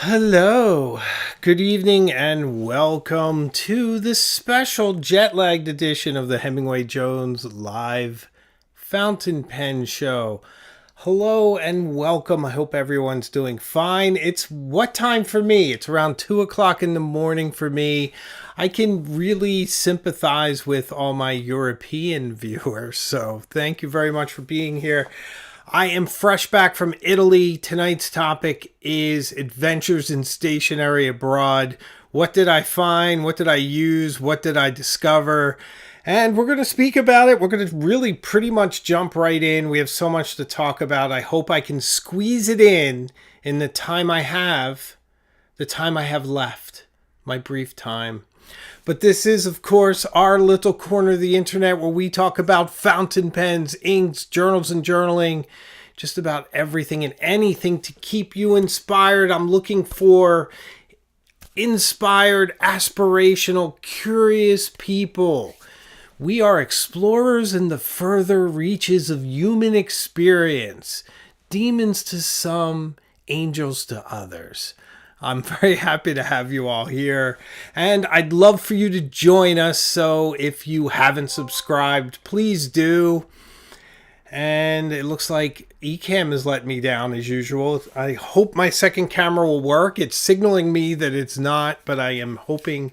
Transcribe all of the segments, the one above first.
Hello, good evening, and welcome to this special jet-lagged edition of the Hemingway Jones live fountain pen show. Hello and welcome. I hope everyone's doing fine. It's what time for me? It's around 2 o'clock in the morning for me. I can really sympathize with all my European viewers, so thank you very much for being here. I am fresh back from Italy. Tonight's topic is adventures in stationery abroad. What did I find? What did I use? What did I discover? And we're going to speak about it. We're going to really pretty much jump right in. We have so much to talk about. I hope I can squeeze it in the time I have left, my brief time. But this is, of course, our little corner of the internet where we talk about fountain pens, inks, journals, and journaling. Just about everything and anything to keep you inspired. I'm looking for inspired, aspirational, curious people. We are explorers in the further reaches of human experience. Demons to some, angels to others. I'm very happy to have you all here, and I'd love for you to join us, so if you haven't subscribed, please do. And it looks like Ecamm has let me down as usual. I hope my second camera will work. It's signaling me that it's not, but I am hoping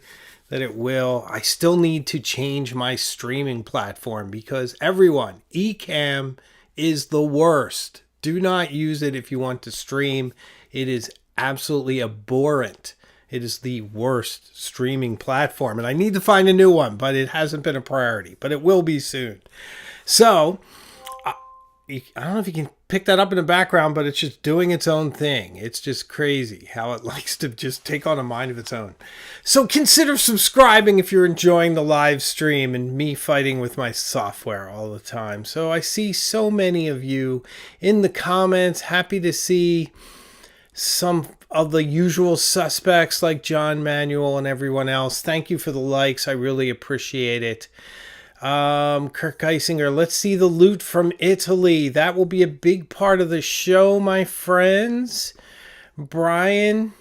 that it will. I still need to change my streaming platform because everyone, Ecamm is the worst. Do not use it if you want to stream. It is absolutely abhorrent. It is the worst streaming platform, and I need to find a new one, but it hasn't been a priority, but it will be soon. So I don't know if you can pick that up in the background, but it's just doing its own thing. It's just crazy how it likes to just take on a mind of its own. So consider subscribing if you're enjoying the live stream and me fighting with my software all the time. So I see so many of you in the comments. Happy to see some of the usual suspects like John Manuel and everyone else. Thank you for the likes. I really appreciate it. Kirk Geisinger, let's see the loot from Italy. That will be a big part of the show, my friends. Brian,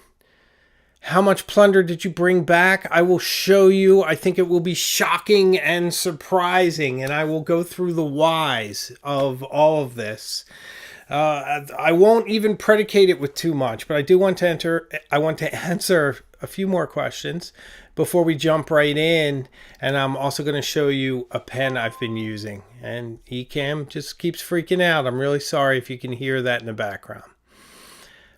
how much plunder did you bring back? I will show you. I think it will be shocking and surprising, and I will go through the whys of all of this. I won't even predicate it with too much, but I want to answer a few more questions before we jump right in. And I'm also going to show you a pen I've been using. And Ecamm just keeps freaking out. I'm really sorry if you can hear that in the background.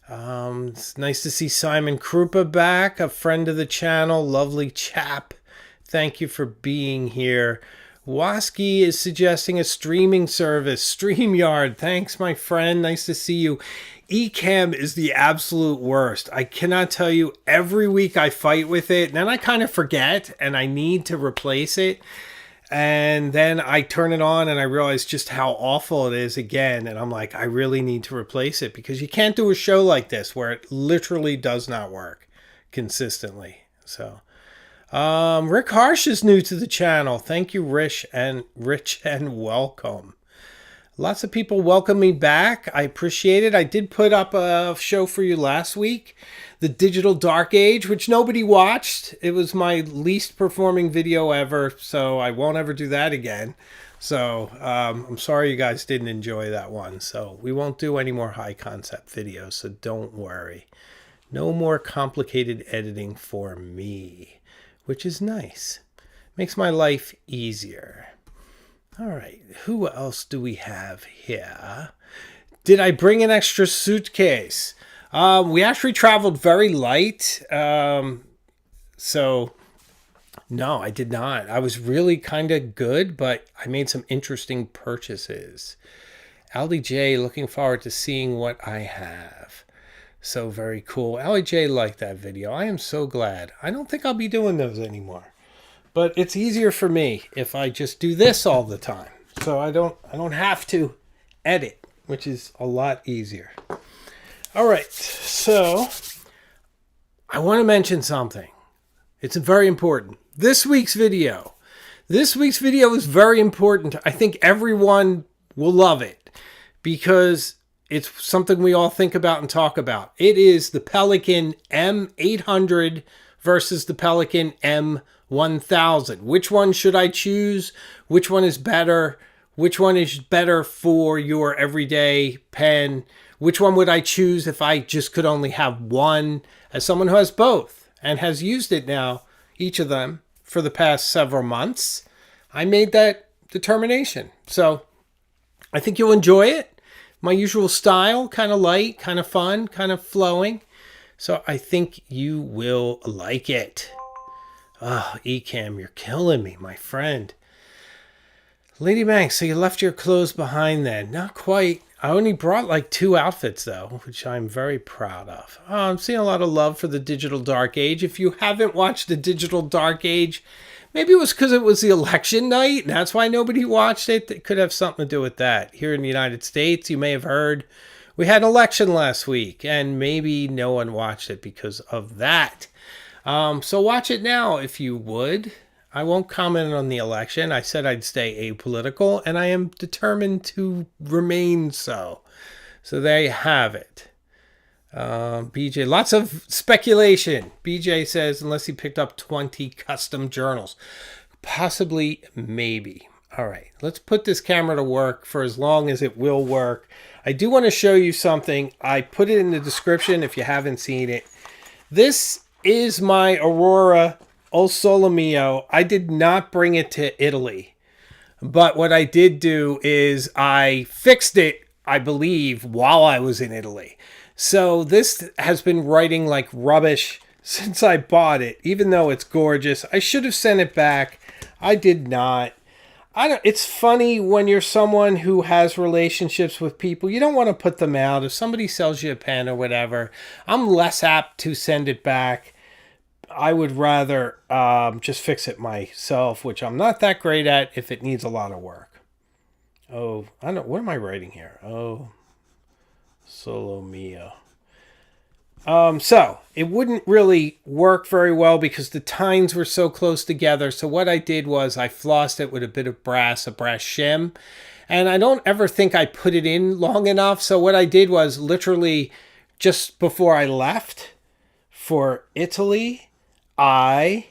It's nice to see Simon Krupa back, a friend of the channel, lovely chap. Thank you for being here. Wasky is suggesting a streaming service, StreamYard. Thanks, my friend. Nice to see you. Ecamm is the absolute worst. I cannot tell you, every week I fight with it, and then I kind of forget, and I need to replace it. And then I turn it on, and I realize just how awful it is again. And I'm like, I really need to replace it, because you can't do a show like this where it literally does not work consistently. So Rick Harsh is new to the channel. Thank you, Rich, and welcome. Lots of people welcome me back. I appreciate it. I did put up a show for you last week, The Digital Dark Age, which nobody watched. It was my least performing video ever, so I won't ever do that again. So I'm sorry you guys didn't enjoy that one. So we won't do any more high concept videos, so don't worry. No more complicated editing for me, which is nice. Makes my life easier. All right, who else do we have here? Did I bring an extra suitcase? We actually traveled very light. So, no, I did not. I was really kind of good, but I made some interesting purchases. Aldi J, looking forward to seeing what I have. So very cool. Allie J liked that video. I am so glad. I don't think I'll be doing those anymore. But it's easier for me if I just do this all the time. So I don't have to edit, which is a lot easier. All right. So I want to mention something. It's very important. This week's video is very important. I think everyone will love it because it's something we all think about and talk about. It is the Pelican M800 versus the Pelican M1000. Which one should I choose? Which one is better? Which one is better for your everyday pen? Which one would I choose if I just could only have one? As someone who has both and has used it now, each of them, for the past several months, I made that determination. So I think you'll enjoy it. My usual style, kind of light, kind of fun, kind of flowing. So I think you will like it. Oh, Ecam, you're killing me, my friend. Lady Banks, so you left your clothes behind then. Not quite. I only brought like 2 outfits though, which I'm very proud of. Oh, I'm seeing a lot of love for the Digital Dark Age. If you haven't watched the Digital Dark Age, maybe it was because it was the election night, and that's why nobody watched it. It could have something to do with that. Here in the United States, you may have heard we had an election last week, and maybe no one watched it because of that. So watch it now if you would. I won't comment on the election. I said I'd stay apolitical, and I am determined to remain so. So there you have it. BJ, lots of speculation. BJ says, unless he picked up 20 custom journals. Possibly, maybe. All right, let's put this camera to work for as long as it will work. I do want to show you something. I put it in the description if you haven't seen it. This is my Aurora O Sole Mio. I did not bring it to Italy. But what I did do is I fixed it, I believe, while I was in Italy. So this has been writing like rubbish since I bought it, even though it's gorgeous. I should have sent it back. I did not. It's funny when you're someone who has relationships with people. You don't want to put them out. If somebody sells you a pen or whatever, I'm less apt to send it back. I would rather just fix it myself, which I'm not that great at if it needs a lot of work. Oh, I don't know. What am I writing here? Oh, Sole Mio. So it wouldn't really work very well because the tines were so close together. So what I did was I flossed it with a bit of brass, a brass shim. And I don't ever think I put it in long enough. So what I did was literally just before I left for Italy, I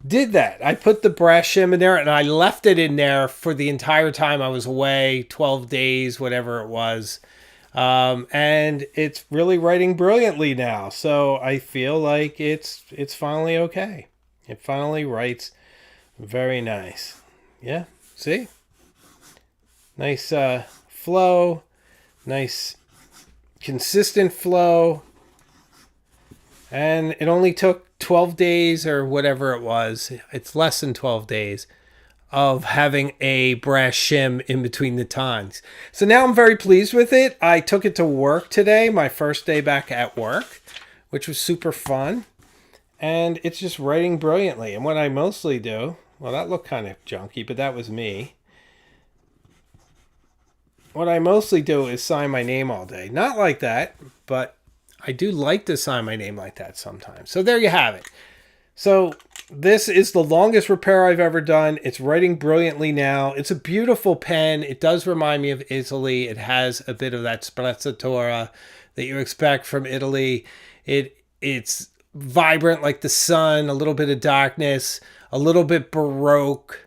did that. I put the brass shim in there and I left it in there for the entire time I was away, 12 days, whatever it was. And it's really writing brilliantly now. So I feel like it's finally okay. It finally writes very nice. Yeah, see? Nice flow, nice consistent flow. And it only took 12 days or whatever it was. It's less than 12 days of having a brass shim in between the tines. So now I'm very pleased with it. I took it to work today, my first day back at work, which was super fun. And it's just writing brilliantly. And what I mostly do, well, that looked kind of junky, but that was me. What I mostly do is sign my name all day. Not like that, but I do like to sign my name like that sometimes. So there you have it. So this is the longest repair I've ever done. It's writing brilliantly now. It's a beautiful pen. It does remind me of Italy. It has a bit of that sprezzatura that you expect from Italy. It's vibrant like the sun, a little bit of darkness, a little bit Baroque.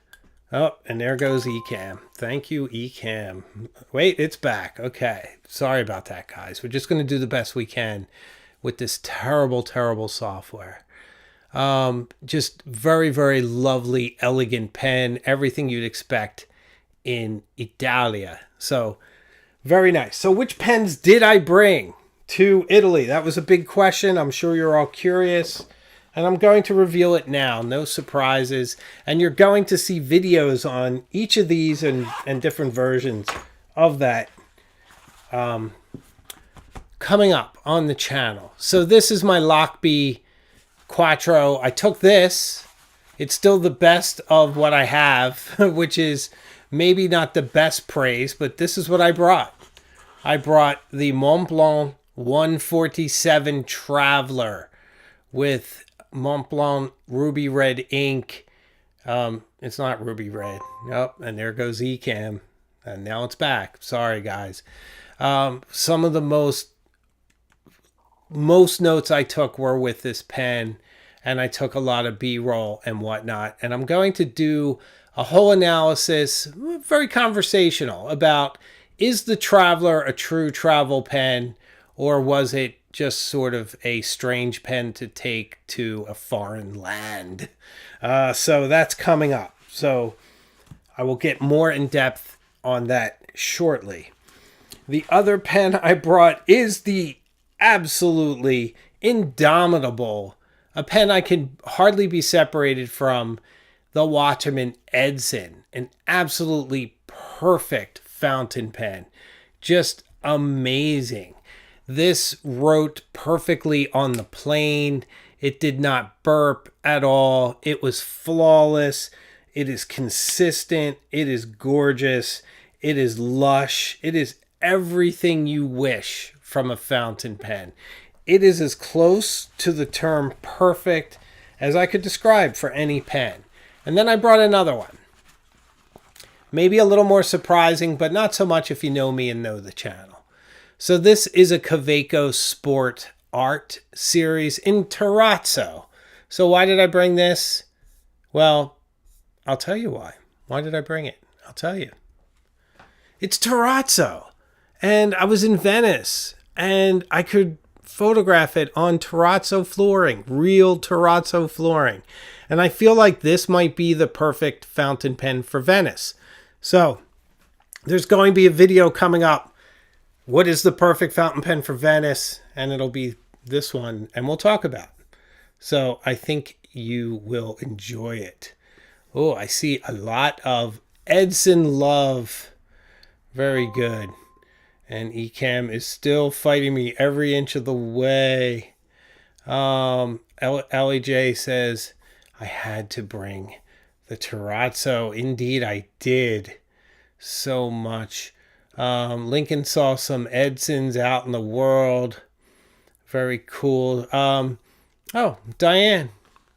Oh, and there goes Ecamm. Thank you, Ecamm. Wait, it's back. Okay. Sorry about that, guys. We're just going to do the best we can with this terrible, terrible software. Just very, very lovely, elegant pen. Everything you'd expect in Italia. So, very nice. So, which pens did I bring to Italy? That was a big question. I'm sure you're all curious. And I'm going to reveal it now. No surprises. And you're going to see videos on each of these and different versions of that coming up on the channel. So this is my Lockbee Quattro. I took this. It's still the best of what I have, which is maybe not the best praise, but this is what I brought. I brought the Montblanc 147 Traveler with Montblanc ruby red ink. It's not ruby red. Nope. And there goes Ecamm. And now it's back. Sorry, guys. Some of the most notes I took were with this pen, and I took a lot of B-roll and whatnot. And I'm going to do a whole analysis, very conversational, about, is the Traveler a true travel pen, or was it just sort of a strange pen to take to a foreign land? So that's coming up. So I will get more in depth on that shortly. The other pen I brought is the absolutely indomitable, a pen I can hardly be separated from, the Waterman Edison, an absolutely perfect fountain pen. Just amazing. This wrote perfectly on the plane. It did not burp at all. It was flawless. It is consistent. It is gorgeous. It is lush. It is everything you wish from a fountain pen. It is as close to the term perfect as I could describe for any pen. And then I brought another one. Maybe a little more surprising, but not so much if you know me and know the channel. So this is a Kaweco Sport Art series in terrazzo. So why did I bring this? Well, I'll tell you why. Why did I bring it? I'll tell you. It's terrazzo. And I was in Venice, and I could photograph it on terrazzo flooring, real terrazzo flooring. And I feel like this might be the perfect fountain pen for Venice. So there's going to be a video coming up. What is the perfect fountain pen for Venice? And it'll be this one, and we'll talk about it. So I think you will enjoy it. Oh, I see a lot of Edson love. Very good. And Ecamm is still fighting me every inch of the way. Ellie J says, I had to bring the terrazzo. Indeed, I did. So much. Lincoln saw some Edsons out in the world. Very cool. Oh, Diane,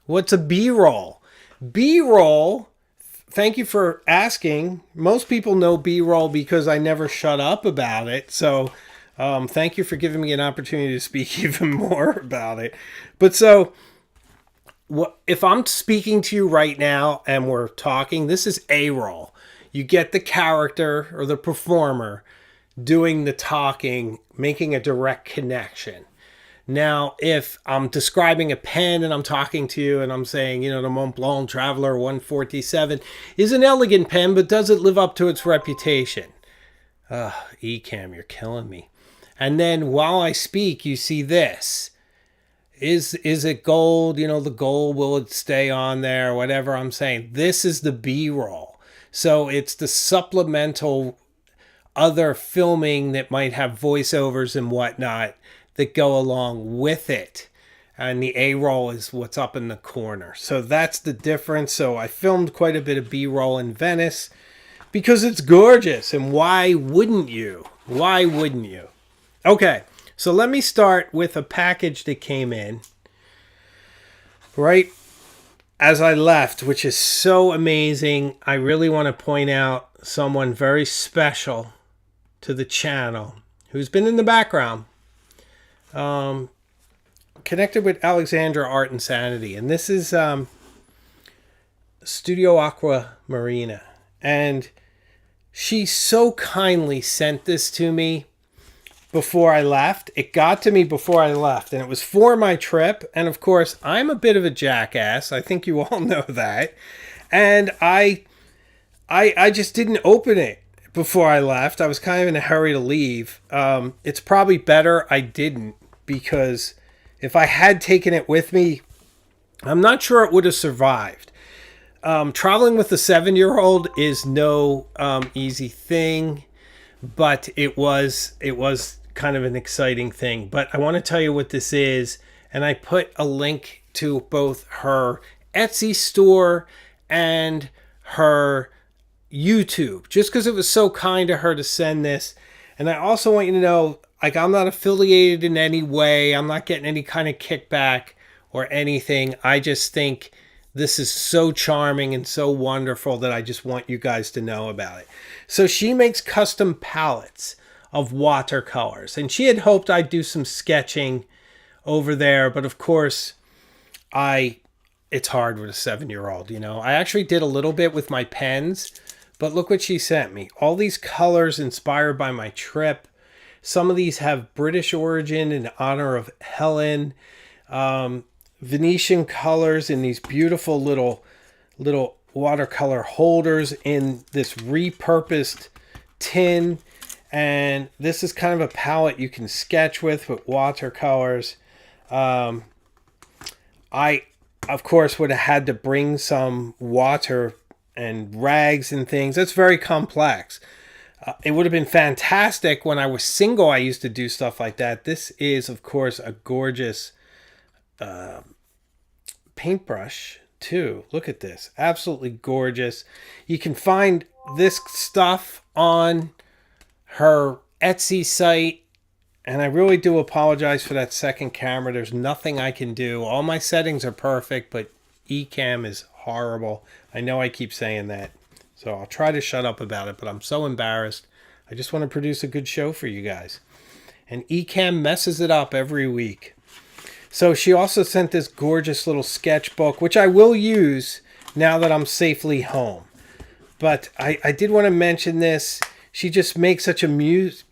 what's a B-roll? B-roll, thank you for asking. Most people know B-roll because I never shut up about it. So thank you for giving me an opportunity to speak even more about it. But so if I'm speaking to you right now and we're talking, this is A-roll. You get the character or the performer doing the talking, making a direct connection. Now, if I'm describing a pen and I'm talking to you and I'm saying, the Montblanc Traveler 147 is an elegant pen, but does it live up to its reputation? Ecamm, you're killing me. And then while I speak, you see this. Is it gold? The gold, will it stay on there? Whatever I'm saying. This is the B-roll. So it's the supplemental other filming that might have voiceovers and whatnot that go along with it. And the A-roll is what's up in the corner. So that's the difference. So I filmed quite a bit of B-roll in Venice because it's gorgeous. And why wouldn't you? Why wouldn't you? Okay, so let me start with a package that came in right as I left, which is so amazing. I really want to point out someone very special to the channel who's been in the background. Connected with Alexandra Art and Sanity, and this is Studio Aqua Marina, and she so kindly sent this to me before I left. It got to me before I left, and it was for my trip. And of course, I'm a bit of a jackass. I think you all know that, and I just didn't open it before I left. I was kind of in a hurry to leave. It's probably better I didn't, because if I had taken it with me, I'm not sure it would have survived. Traveling with a 7-year-old is no easy thing, but it was kind of an exciting thing. But I want to tell you what this is, and I put a link to both her Etsy store and her YouTube, just because it was so kind of her to send this. And I also want you to know, I'm not affiliated in any way. I'm not getting any kind of kickback or anything. I just think this is so charming and so wonderful that I just want you guys to know about it. So she makes custom palettes of watercolors. And she had hoped I'd do some sketching over there, but of course, it's hard with a 7-year-old, you know. I actually did a little bit with my pens, but look what she sent me. All these colors inspired by my trip. Some of these have British origin in honor of Helen. Venetian colors in these beautiful little watercolor holders in this repurposed tin. And this is kind of a palette you can sketch with watercolors. I, of course, would have had to bring some water and rags and things. That's very complex. It would have been fantastic when I was single. I used to do stuff like that. This is, of course, a gorgeous paintbrush too. Look at this. Absolutely gorgeous. You can find this stuff on her Etsy site. And I really do apologize for that second camera. There's nothing I can do. All my settings are perfect, but Ecamm is horrible. I know I keep saying that. So I'll try to shut up about it, but I'm so embarrassed. I just want to produce a good show for you guys. And Ecamm messes it up every week. So she also sent this gorgeous little sketchbook, which I will use now that I'm safely home. But I did want to mention this. She just makes such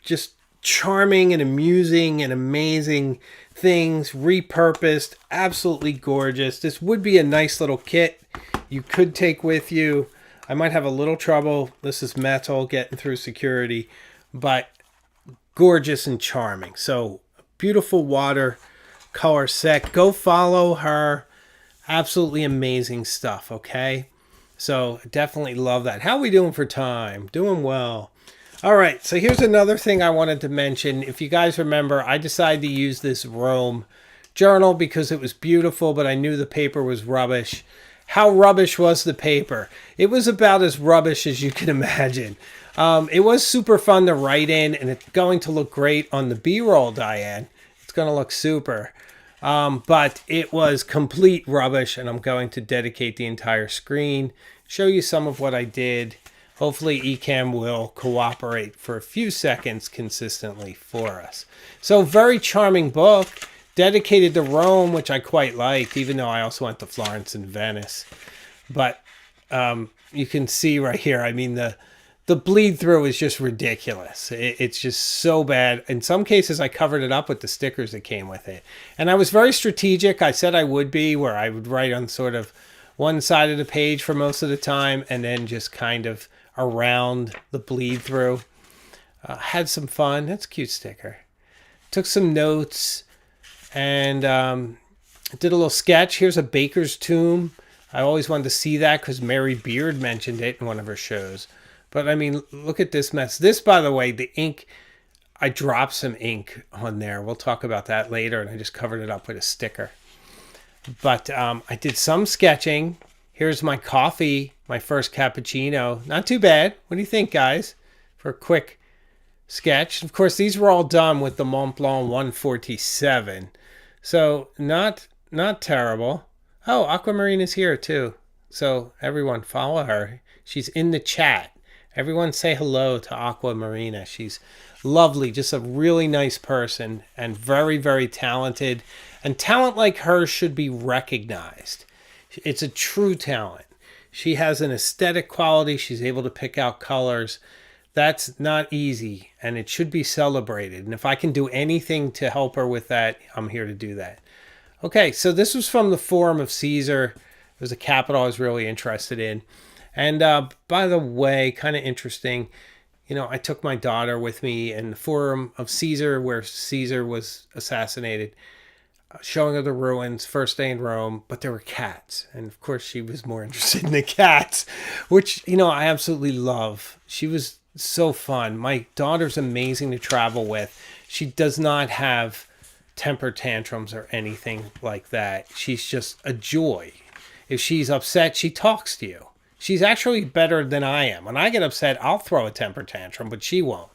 just charming and amusing and amazing things, repurposed, absolutely gorgeous. This would be a nice little kit you could take with you. I might have a little trouble. This is metal getting through security, but gorgeous and charming. So beautiful watercolor set. Go follow her. Absolutely amazing stuff, okay? So definitely love that. How are we doing for time? Doing well. All right, so here's another thing I wanted to mention. If you guys remember, I decided to use this Rome journal because it was beautiful, but I knew the paper was rubbish. How rubbish was the paper? It was about as rubbish as you can imagine. It was super fun to write in, and it's going to look great on the B-roll, Diane. It's going to look super. But it was complete rubbish, and I'm going to dedicate the entire screen, show you some of what I did. Hopefully Ecamm will cooperate for a few seconds consistently for us. So very charming book, dedicated to Rome, which I quite liked, even though I also went to Florence and Venice. But you can see right here, I mean, the bleed through is just ridiculous. It's just so bad. In some cases, I covered it up with the stickers that came with it. And I was very strategic. I said I would be, where I would write on sort of one side of the page for most of the time, and then just kind of around the bleed through. Had some fun. That's a cute sticker. Took some notes and did a little sketch. Here's a baker's tomb. I always wanted to see that because Mary Beard mentioned it in one of her shows. But I mean, look at this mess. This, by the way, the ink, I dropped some ink on there. We'll talk about that later, and I just covered it up with a sticker. But I did some sketching. Here's my coffee, my first cappuccino. Not too bad. What do you think, guys? For a quick sketch. Of course, these were all done with the Mont Blanc 147. So not terrible. Oh, Aquamarine is here too. So everyone follow her. She's in the chat. Everyone say hello to Aquamarina. She's lovely, just a really nice person and very, very talented. And talent like hers should be recognized. It's a true talent. She has an aesthetic quality. She's able to pick out colors. That's not easy, and it should be celebrated. And if I can do anything to help her with that, I'm here to do that. Okay, so this was from the Forum of Caesar. It was a capital I was really interested in. And by the way, kind of interesting, you know, I took my daughter with me in the Forum of Caesar, where Caesar was assassinated, showing her the ruins, first day in Rome, but there were cats. And of course, she was more interested in the cats, which, you know, I absolutely love. She was so fun. My daughter's amazing to travel with. She does not have temper tantrums or anything like that. She's just a joy. If she's upset, she talks to you. She's actually better than I am. When I get upset, I'll throw a temper tantrum, but she won't.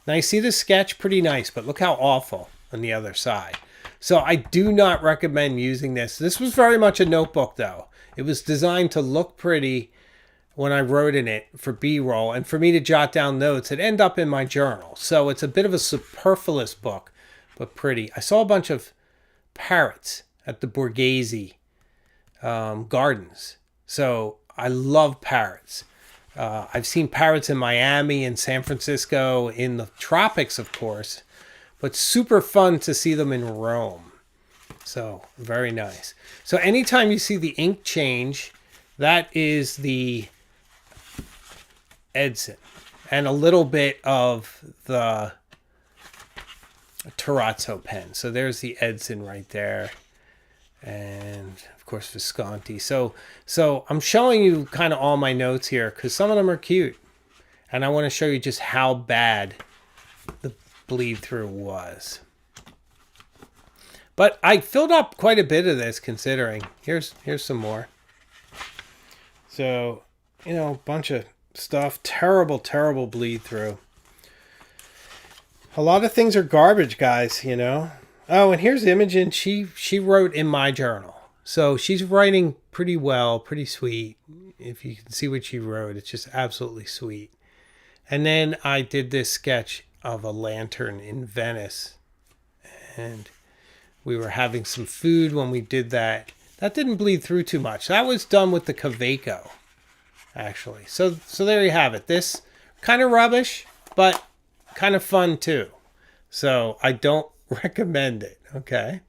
Now, you see the sketch? Pretty nice, but look how awful on the other side. So I do not recommend using this. This was very much a notebook, though. It was designed to look pretty when I wrote in it for B-roll and for me to jot down notes. It end up in my journal. So it's a bit of a superfluous book, but pretty. I saw a bunch of parrots at the Borghese gardens. So I love parrots. I've seen parrots in Miami and San Francisco, in the tropics, of course, but super fun to see them in Rome. So very nice. So anytime you see the ink change, that is the Edson and a little bit of the Terrazzo pen. So there's the Edson right there. And of course Visconti. So I'm showing you kind of all my notes here because some of them are cute. And I want to show you just how bad the bleed through was. But I filled up quite a bit of this considering. Here's some more. So, you know, a bunch of stuff. Terrible, terrible bleed through. A lot of things are garbage, guys, you know. Oh, and here's Imogen. She wrote in my journal. So she's writing pretty well, pretty sweet. If you can see what she wrote, it's just absolutely sweet. And then I did this sketch of a lantern in Venice. And we were having some food when we did that. That didn't bleed through too much. That was done with the Kaweco, actually. So there you have it. This kind of rubbish, but kind of fun too. So I don't recommend it. Okay.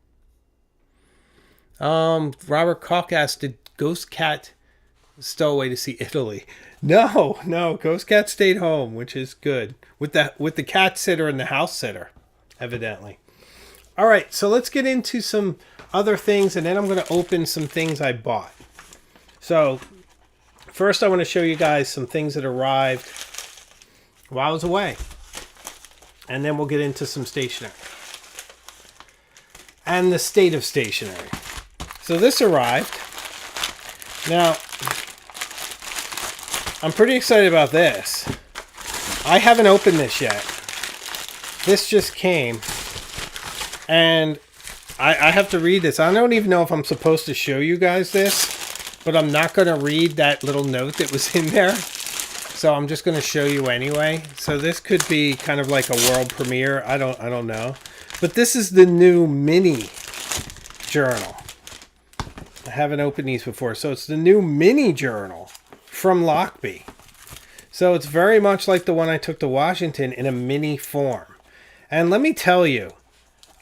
Robert Koch asked, did Ghost Cat stow away to see Italy? No. Ghost Cat stayed home, which is good. With the cat sitter and the house sitter, evidently. All right, so let's get into some other things, and then I'm going to open some things I bought. So first I want to show you guys some things that arrived while I was away. And then we'll get into some stationery. And the state of stationery. So this arrived. Now, I'm pretty excited about this. I haven't opened this yet. This just came. And I have to read this. I don't even know if I'm supposed to show you guys this, but I'm not going to read that little note that was in there. So I'm just going to show you anyway. So this could be kind of like a world premiere. I don't know. But this is the new mini journal. I haven't opened these before. So it's the new mini journal from Lockbee. So it's very much like the one I took to Washington in a mini form. And let me tell you,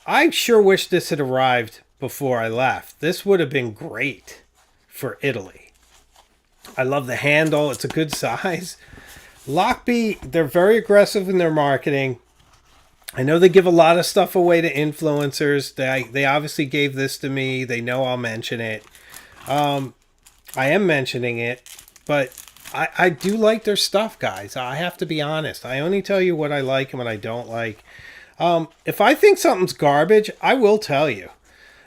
I sure wish this had arrived before I left. This would have been great for Italy. I love the handle. It's a good size. Lockbee, they're very aggressive in their marketing. I know they give a lot of stuff away to influencers. They obviously gave this to me. They know I'll mention it. I am mentioning it, but I do like their stuff, guys. I have to be honest. I only tell you what I like and what I don't like. If I think something's garbage, I will tell you.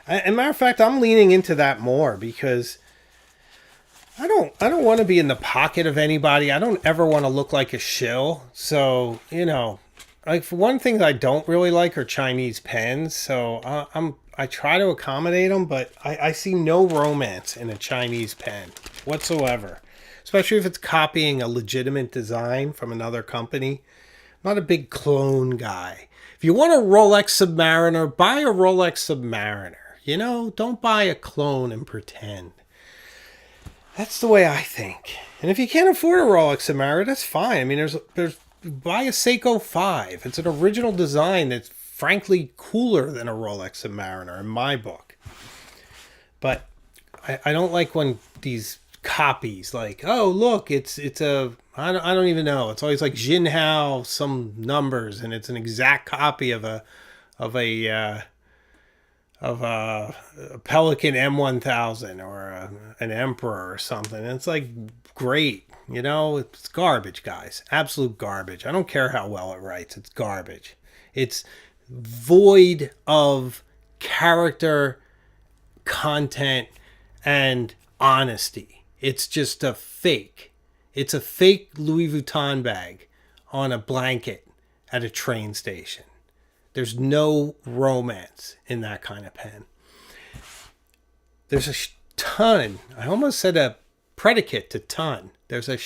As a matter of fact, I'm leaning into that more because I don't want to be in the pocket of anybody. I don't ever want to look like a shill. So, you know, like for one thing that I don't really like are Chinese pens. So I try to accommodate them, but I see no romance in a Chinese pen whatsoever. Especially if it's copying a legitimate design from another company. I'm not a big clone guy. If you want a Rolex Submariner, buy a Rolex Submariner. You know, don't buy a clone and pretend. That's the way I think. And if you can't afford a Rolex Submariner, that's fine. I mean, there's buy a Seiko 5. It's an original design that's frankly cooler than a Rolex Submariner in my book. But I don't like when these copies, like, oh look, it's a I don't even know. It's always like Jinhao some numbers, and it's an exact copy of a Pelican M1000 or an Emperor or something. And it's like, great, you know, it's garbage, guys. Absolute garbage. I don't care how well it writes. It's garbage. It's void of character, content, and honesty. It's just a fake. It's a fake Louis Vuitton bag on a blanket at a train station. There's no romance in that kind of pen. There's a ton, I almost said a predicate to ton. There's a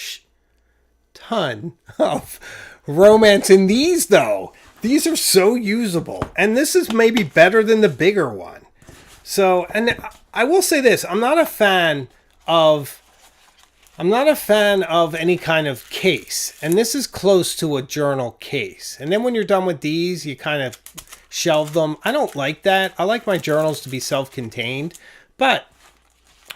ton of romance in these, though. These are so usable. And this is maybe better than the bigger one. So, and I will say this. I'm not a fan of any kind of case. And this is close to a journal case. And then when you're done with these, you kind of shelve them. I don't like that. I like my journals to be self-contained. But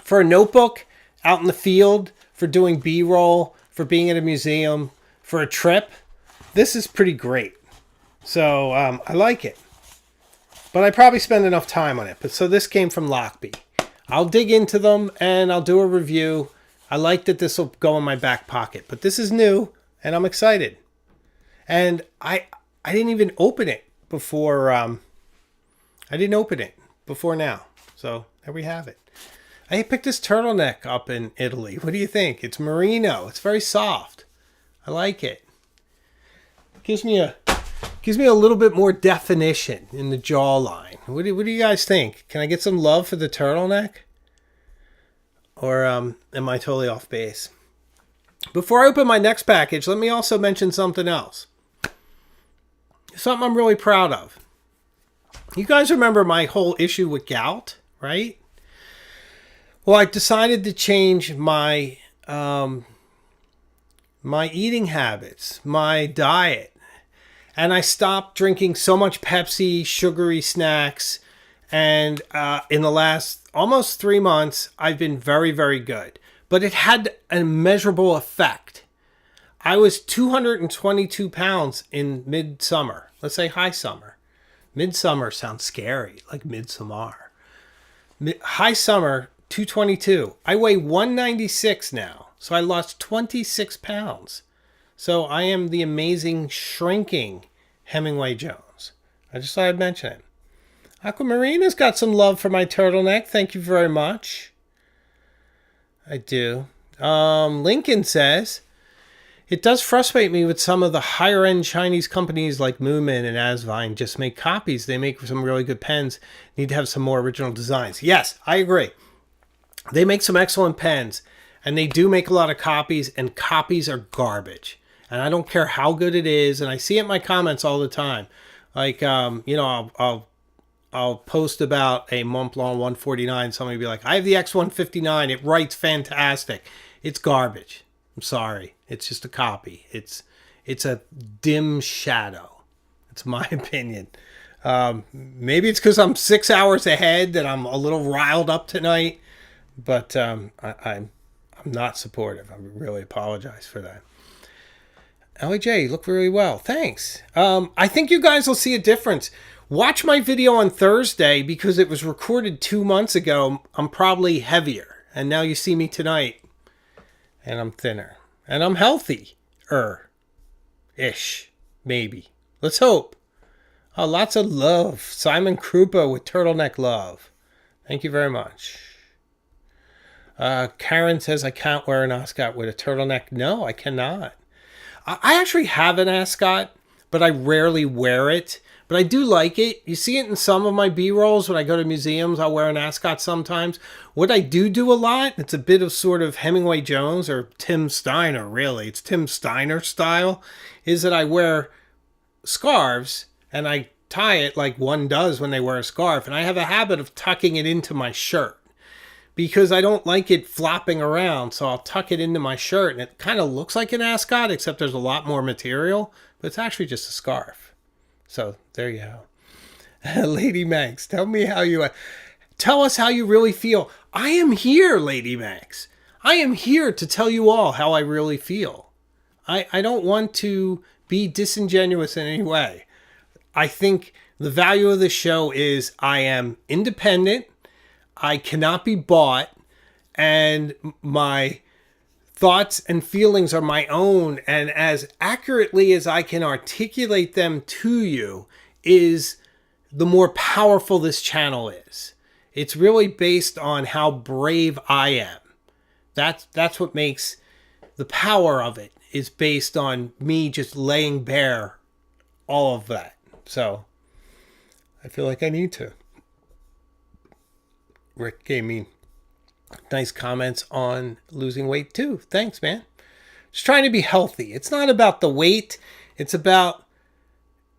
for a notebook, out in the field, for doing B-roll, for being at a museum, for a trip, this is pretty great. So I like it. But I probably spend enough time on it. But so this came from Lockbee. I'll dig into them and I'll do a review. I like that this will go in my back pocket. But this is new and I'm excited. And I didn't even open it before now. So there we have it. I picked this turtleneck up in Italy. What do you think? It's merino. It's very soft. I like it. Gives me a little bit more definition in the jawline. What do you guys think? Can I get some love for the turtleneck? Or am I totally off base? Before I open my next package, let me also mention something else. Something I'm really proud of. You guys remember my whole issue with gout, right? Well, I decided to change my my eating habits, my diet. And I stopped drinking so much Pepsi, sugary snacks. And in the last almost 3 months, I've been very, very good. But it had a measurable effect. I was 222 pounds in midsummer. Let's say high summer. Midsummer sounds scary, like midsummer. High summer, 222. I weigh 196 now. So I lost 26 pounds. So I am the amazing shrinking Hemingway Jones. I just thought I'd mention it. Aquamarina's got some love for my turtleneck. Thank you very much. I do. Lincoln says, it does frustrate me with some of the higher end Chinese companies like Moomin and Asvine just make copies. They make some really good pens. Need to have some more original designs. Yes, I agree. They make some excellent pens. And they do make a lot of copies, and copies are garbage. And I don't care how good it is, and I see it in my comments all the time. Like, I'll post about a Mont Blanc 149. Somebody will be like, I have the X159. It writes fantastic. It's garbage. I'm sorry. It's just a copy. It's a dim shadow. It's my opinion. Maybe it's because I'm 6 hours ahead that I'm a little riled up tonight. But I'm not supportive. I really apologize for that. LAJ, you look really well. Thanks. I think you guys will see a difference. Watch my video on Thursday because it was recorded 2 months ago. I'm probably heavier. And now you see me tonight. And I'm thinner. And I'm healthy-ish. Maybe. Let's hope. Oh, lots of love. Simon Krupa with turtleneck love. Thank you very much. Karen says, I can't wear an ascot with a turtleneck. No, I cannot. I actually have an ascot, but I rarely wear it. But I do like it. You see it in some of my B-rolls when I go to museums. I'll wear an ascot sometimes. What I do a lot, it's a bit of sort of Hemingway Jones or Tim Steiner, really. It's Tim Steiner style, is that I wear scarves and I tie it like one does when they wear a scarf. And I have a habit of tucking it into my shirt, because I don't like it flopping around, so I'll tuck it into my shirt, and it kind of looks like an ascot, except there's a lot more material, but it's actually just a scarf. So there you go. Lady Manx, tell us how you really feel. I am here, Lady Manx. I am here to tell you all how I really feel. I don't want to be disingenuous in any way. I think the value of the show is I am independent. I cannot be bought, and my thoughts and feelings are my own, and as accurately as I can articulate them to you is the more powerful this channel is. It's really based on how brave I am. That's what makes the power of it, is based on me just laying bare all of that. So I feel like I need to. Rick gave me Nice comments on losing weight too. Thanks, man. Just trying to be healthy. It's not about the weight. It's about,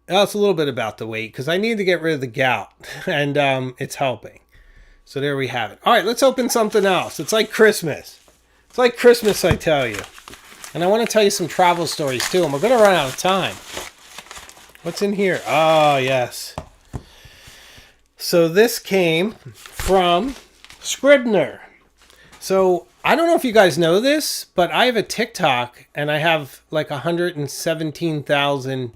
well, it's a little bit about the weight because I need to get rid of the gout and it's helping. So there we have it. All right, let's open something else. It's like Christmas. It's like Christmas, I tell you. And I want to tell you some travel stories too. And we're going to run out of time. What's in here? Oh, yes. So this came from Scribner. So I don't know if you guys know this, but I have a TikTok and I have like 117,000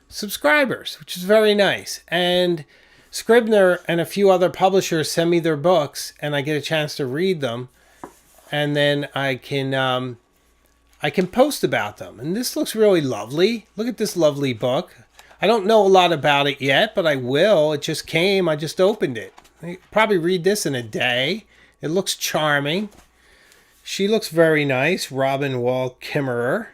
subscribers, which is very nice. And Scribner and a few other publishers send me their books and I get a chance to read them. And then I can post about them. And this looks really lovely. Look at this lovely book. I don't know a lot about it yet, but I will. It just came. I just opened it. I probably read this in a day. It looks charming. She looks very nice. Robin Wall Kimmerer.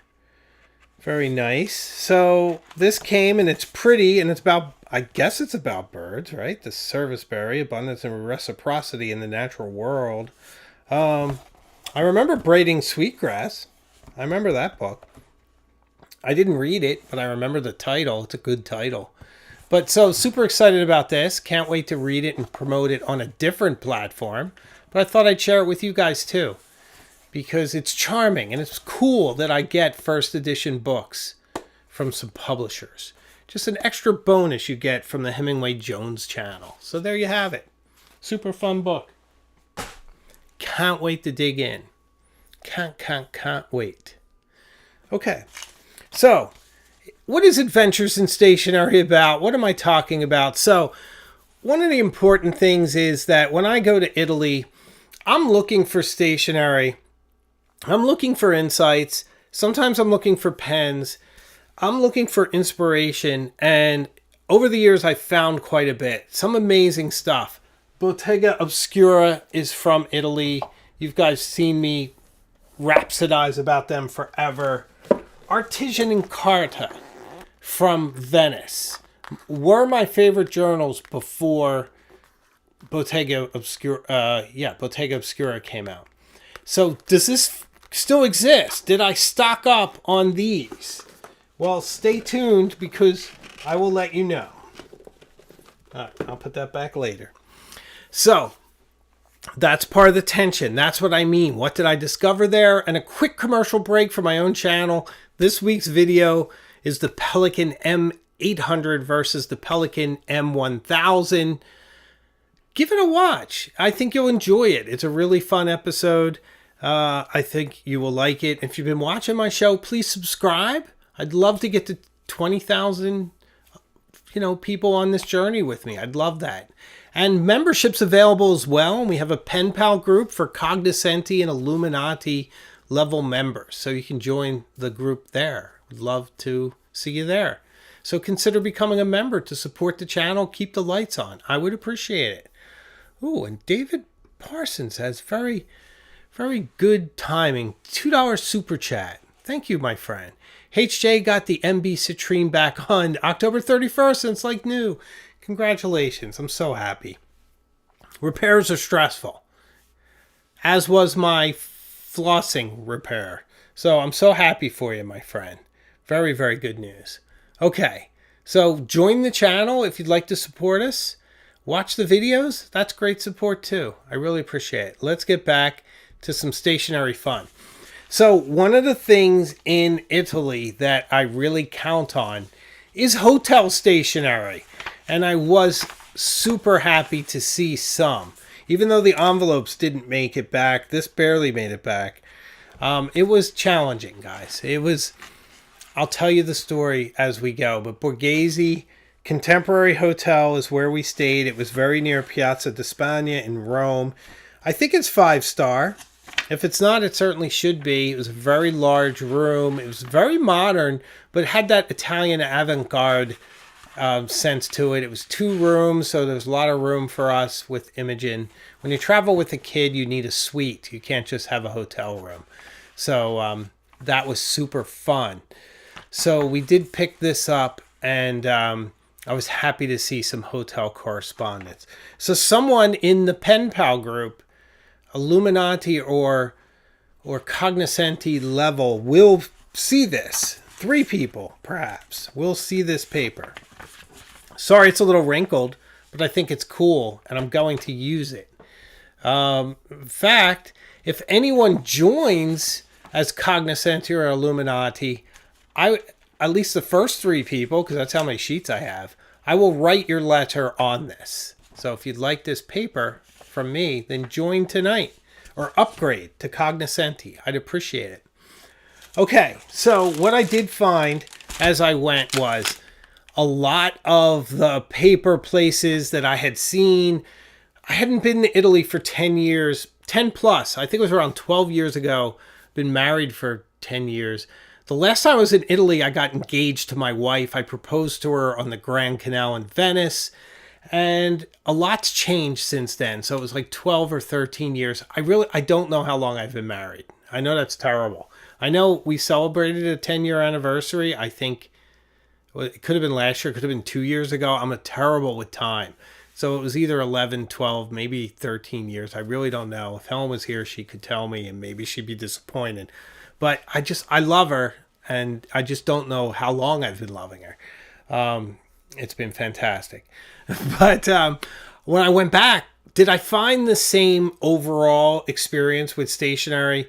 Very nice. So this came and it's pretty and it's about, I guess it's about birds, right? The serviceberry, abundance and reciprocity in the natural world. I remember braiding sweetgrass. I remember that book. I didn't read it, but I remember the title. It's a good title. But so super excited about this. Can't wait to read it and promote it on a different platform. But I thought I'd share it with you guys too. Because it's charming and it's cool that I get first edition books from some publishers. Just an extra bonus you get from the Hemingway Jones channel. So there you have it. Super fun book. Can't wait to dig in. Can't wait. Okay. So, what is Adventures in Stationery about? What am I talking about? So, one of the important things is that when I go to Italy, I'm looking for stationery. I'm looking for insights. Sometimes I'm looking for pens. I'm looking for inspiration. And over the years, I've found quite a bit. Some amazing stuff. Bottega Obscura is from Italy. You guys seen me rhapsodize about them forever. Artisan and Carta from Venice were my favorite journals before Bottega Obscura. Bottega Obscura came out. So does this still exist? Did I stock up on these? Well, stay tuned because I will let you know. I'll put that back later. So that's part of the tension. That's what I mean. What did I discover there? And a quick commercial break for my own channel. This week's video is the Pelican M800 versus the Pelican M1000. Give it a watch. I think you'll enjoy it. It's a really fun episode. I think you will like it. If you've been watching my show, please subscribe. I'd love to get to 20,000, people on this journey with me. I'd love that. And membership's available as well. And we have a pen pal group for cognoscenti and Illuminati level members. So you can join the group there. Would love to see you there. So consider becoming a member to support the channel. Keep the lights on. I would appreciate it. Ooh, and David Parsons has very, very good timing. $2 super chat. Thank you, my friend. HJ got the MB Citrine back on October 31st, and it's like new. Congratulations. I'm so happy. Repairs are stressful, as was my flossing repair. So I'm so happy for you, my friend. Very, very good news. Okay, so join the channel if you'd like to support us. Watch the videos. That's great support too. I really appreciate it. Let's get back to some stationery fun. So one of the things in Italy that I really count on is hotel stationery. And I was super happy to see some. Even though the envelopes didn't make it back, this barely made it back. It was challenging, guys. I'll tell you the story as we go. But Borghese Contemporary Hotel is where we stayed. It was very near Piazza di Spagna in Rome. I think it's 5-star. If it's not, it certainly should be. It was a very large room. It was very modern, but it had that Italian avant-garde sense to it. It was 2 rooms, so there was a lot of room for us with Imogen. When you travel with a kid, you need a suite. You can't just have a hotel room. So that was super fun. So we did pick this up, and I was happy to see some hotel correspondence. So someone in the Pen Pal group Illuminati or cognoscenti level will see this. 3 people, perhaps, will see this paper. Sorry, it's a little wrinkled, but I think it's cool, and I'm going to use it. In fact, if anyone joins as cognoscenti or Illuminati, at least the first 3 people, because that's how many sheets I have, I will write your letter on this. So if you'd like this paper from me, then join tonight or upgrade to cognoscenti. I'd appreciate it. Okay, so what I did find as I went was a lot of the paper places that I had seen. I hadn't been to Italy for 10 years, 10 plus. I think it was around 12 years ago. Been married for 10 years. The last time I was in Italy, I got engaged to my wife. I proposed to her on the Grand Canal in Venice. And a lot's changed since then. So it was like 12 or 13 years. I don't know how long I've been married. I know that's terrible. I know we celebrated a 10-year anniversary. I think it could have been last year. It could have been 2 years ago. I'm terrible with time. So it was either 11, 12, maybe 13 years. I really don't know. If Helen was here, she could tell me, and maybe she'd be disappointed. But I love her, and I just don't know how long I've been loving her. It's been fantastic. But when I went back, did I find the same overall experience with stationery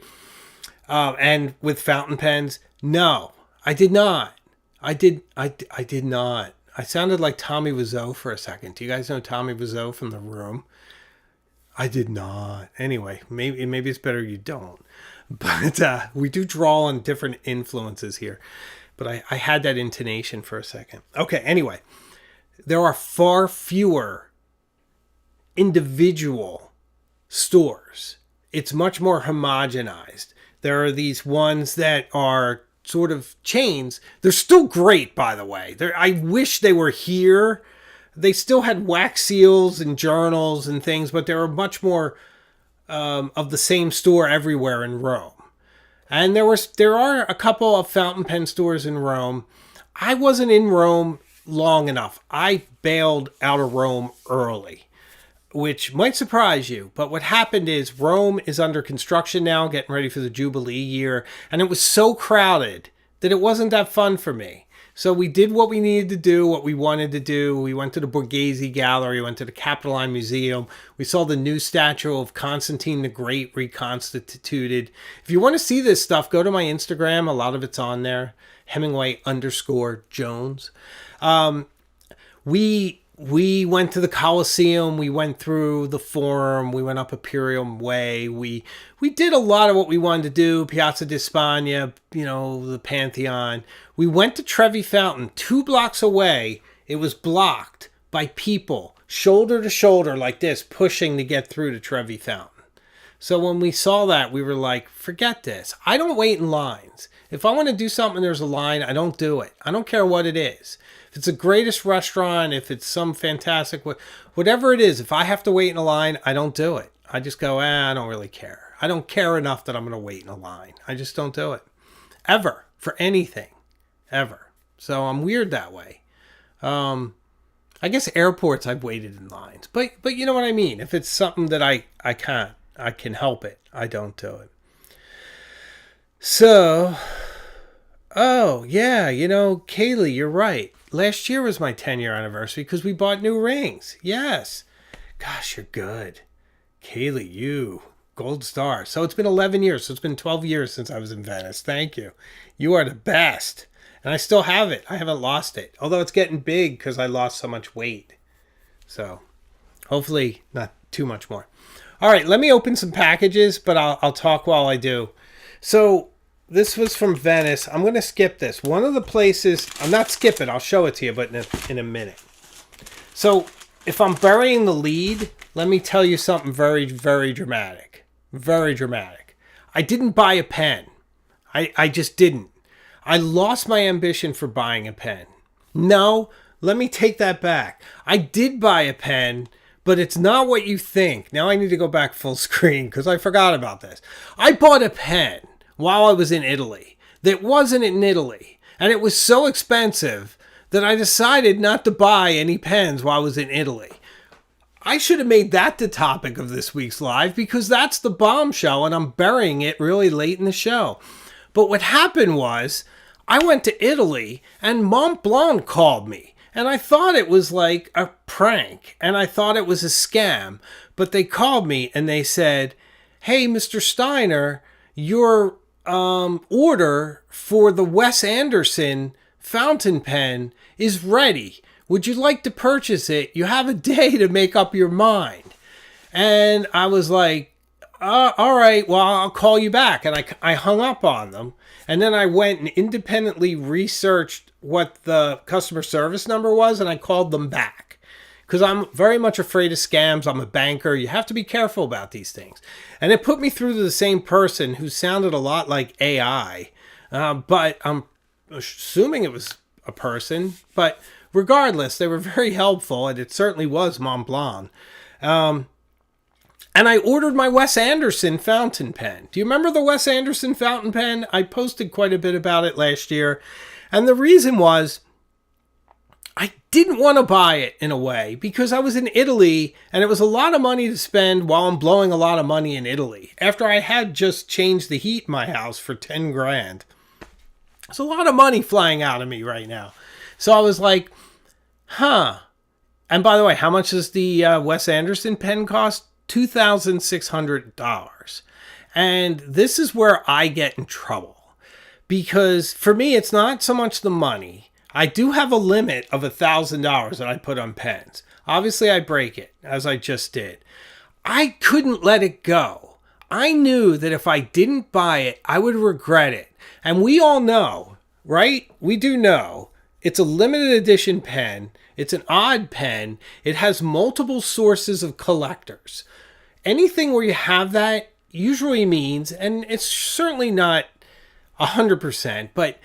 and with fountain pens? No, I did not. I did not. I sounded like Tommy Wiseau for a second. Do you guys know Tommy Wiseau from The Room? I did not. Anyway, maybe it's better you don't. But we do draw on different influences here. But I had that intonation for a second. Okay, anyway. There are far fewer individual stores. It's much more homogenized. There are these ones that are sort of chains. They're still great, by the way. I wish they were here. They still had wax seals and journals and things, but there are much more of the same store everywhere in Rome. And there are a couple of fountain pen stores in Rome. I wasn't in Rome long enough. I bailed out of Rome early, which might surprise you. But what happened is Rome is under construction now, getting ready for the Jubilee year. And it was so crowded that it wasn't that fun for me. So we did what we needed to do, what we wanted to do. We went to the Borghese Gallery, went to the Capitoline Museum. We saw the new statue of Constantine the Great reconstituted. If you want to see this stuff, go to my Instagram. A lot of it's on there. Hemingway_Jones. We went to the Colosseum. We went through the Forum. We went up Imperial Way. We did a lot of what we wanted to do. Piazza di Spagna, the Pantheon. We went to Trevi Fountain 2 blocks away. It was blocked by people shoulder to shoulder like this, pushing to get through to Trevi Fountain. So when we saw that, we were like, forget this. I don't wait in lines. If I want to do something and there's a line, I don't do it. I don't care what it is. If it's the greatest restaurant, if it's some fantastic, whatever it is, if I have to wait in a line, I don't do it. I just go, I don't really care. I don't care enough that I'm going to wait in a line. I just don't do it. Ever. For anything. Ever. So I'm weird that way. I guess airports I've waited in lines. But you know what I mean. If it's something that I can help it, I don't do it. So, oh, yeah, Kaylee, you're right. Last year was my 10-year anniversary because we bought new rings. Yes. Gosh, you're good. Kaylee, you. Gold star. So it's been 11 years. So it's been 12 years since I was in Venice. Thank you. You are the best. And I still have it. I haven't lost it. Although it's getting big because I lost so much weight. So hopefully not too much more. All right, let me open some packages, but I'll talk while I do. So this was from Venice. I'm going to skip this. One of the places, I'm not skipping, I'll show it to you, but in a minute. So if I'm burying the lead, let me tell you something very, very dramatic. Very dramatic. I didn't buy a pen. I just didn't. I lost my ambition for buying a pen. No, let me take that back. I did buy a pen, but it's not what you think. Now I need to go back full screen because I forgot about this. I bought a pen while I was in Italy that wasn't in Italy. And it was so expensive that I decided not to buy any pens while I was in Italy. I should have made that the topic of this week's live because that's the bombshell and I'm burying it really late in the show. But what happened was I went to Italy and Mont Blanc called me and I thought it was like a prank and I thought it was a scam. But they called me and they said, "Hey, Mr. Steiner, your order for the Wes Anderson fountain pen is ready. Would you like to purchase it? You have a day to make up your mind." And I was like, all right, well, I'll call you back. And I hung up on them. And then I went and independently researched what the customer service number was. And I called them back because I'm very much afraid of scams. I'm a banker. You have to be careful about these things. And it put me through to the same person who sounded a lot like AI. But I'm assuming it was a person. But regardless, they were very helpful, and it certainly was Mont Blanc. And I ordered my Wes Anderson fountain pen. Do you remember the Wes Anderson fountain pen? I posted quite a bit about it last year. And the reason was I didn't want to buy it in a way because I was in Italy and it was a lot of money to spend while I'm blowing a lot of money in Italy. After I had just changed the heat in my house for 10 grand. It's a lot of money flying out of me right now. So I was like, huh. And by the way, how much does the Wes Anderson pen cost? $2,600. And this is where I get in trouble. Because for me, it's not so much the money. I do have a limit of $1,000 that I put on pens. Obviously, I break it, as I just did. I couldn't let it go. I knew that if I didn't buy it, I would regret it. And we all know, right? We do know. It's a limited edition pen. It's an odd pen. It has multiple sources of collectors. Anything where you have that usually means, and it's certainly not 100%, but